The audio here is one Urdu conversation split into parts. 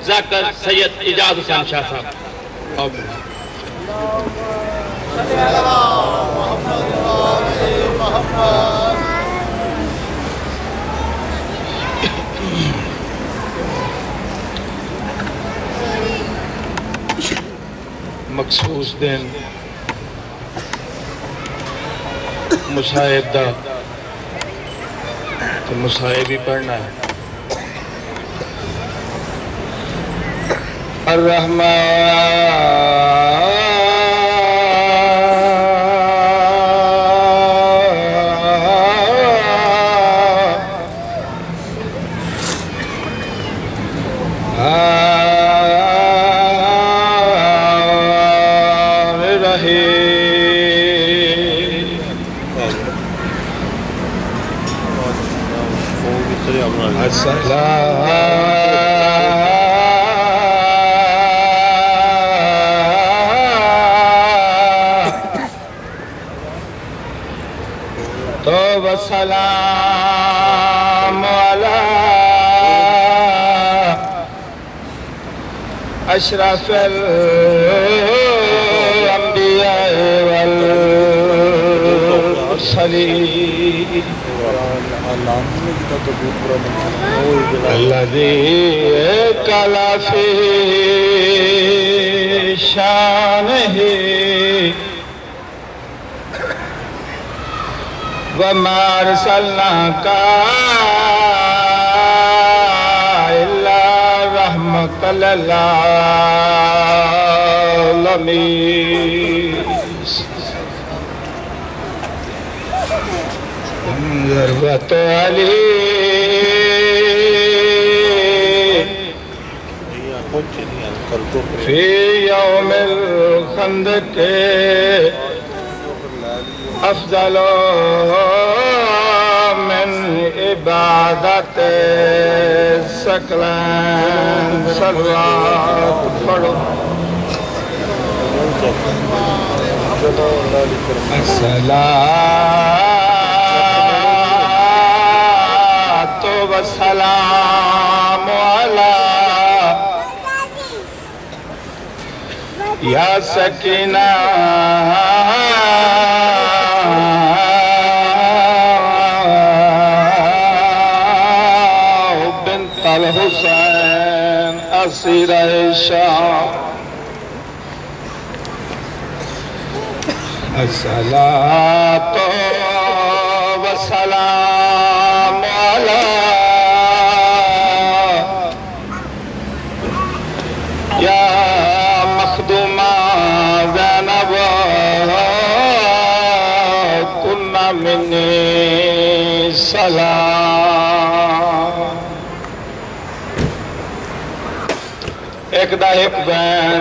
ذاکر سید اجاز حسین شاہ صاحب مخصوص دن مصائب دا تو مصائب ہی پڑھنا ہے سلام علی اشرف الانبیاء والمرسلین الذی کلا فی شانہ وَمَا أَرْسَلْنَاكَ إِلَّا رَحْمَةً لِلْعَالَمِينَ ذروة علی فی یوم الخندق افضل من عبادت سکلین صلوات پڑھو الصلاة والسلام علی یا سکینہ بنت الحسین اسیر شام الصلاة والسلام علی یا مخدومہ زینب کنا منی سلام ایک دا ایک بین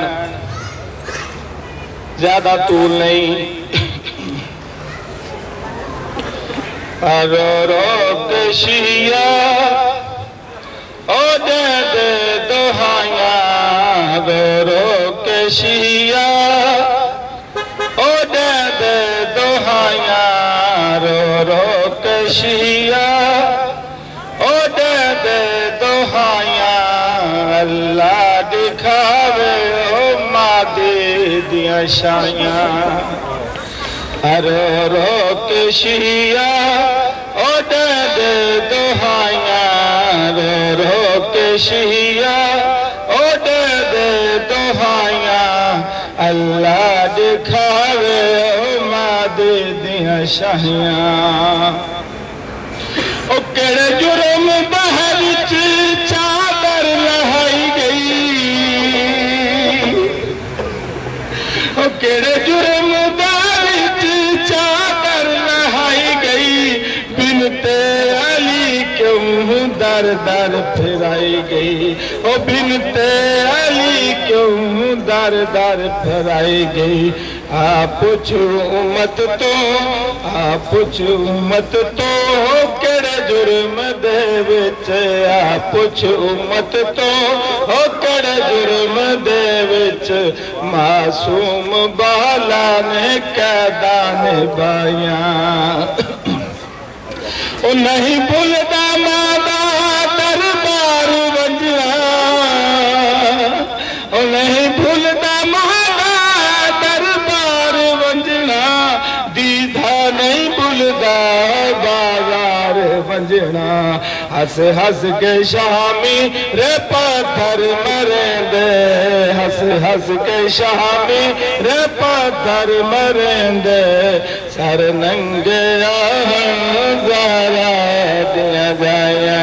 زیادہ طول نہیں رو رو کے شیعہ او دے دے دہائیاں رو رو کے شیعہ او دے دے دہائیاں رو رو کے شیعہ او دے دے دہائیاں اللہ دکھاوے او مادی دیاں شائیاں رو رو کے شیعہ او دے دے دہائیاں رو رو کے شیعہ او دے دے دہائیاں اللہ دکھاوے او مادی دیاں شائیاں او کڑے جرم بہر چادر لہائی گئی او کڑے جرم چادر لہائی گئی بنت علی کیوں در در پھرائی گئی او بنت علی کیوں در در پھرائی گئی آپ پوچھو امت تو کڑے جرم دے وچ آپ پوچھو امت تو کڑے جرم دے وچ معصوم بالا نے قیدان بائیاں او نہیں بھولدا مادا دربار ونجنا دا بازار ونجنا ہس ہس کے شامی رے پتھر مریں دے ہس ہس کے شامی رے پتھر مریں دے سر ننگے آہن زارا دیا جایا